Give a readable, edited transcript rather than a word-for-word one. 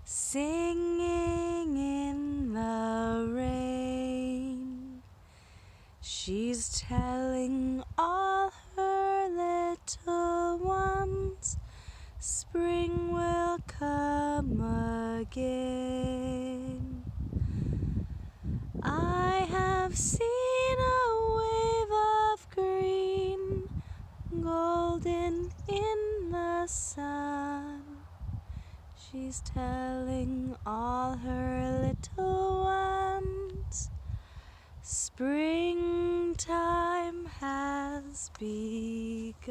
singing in the rain. She's telling all her little ones spring will come again. I have seen a wave of green, golden in the sun. She's telling all her little ones springtime has begun.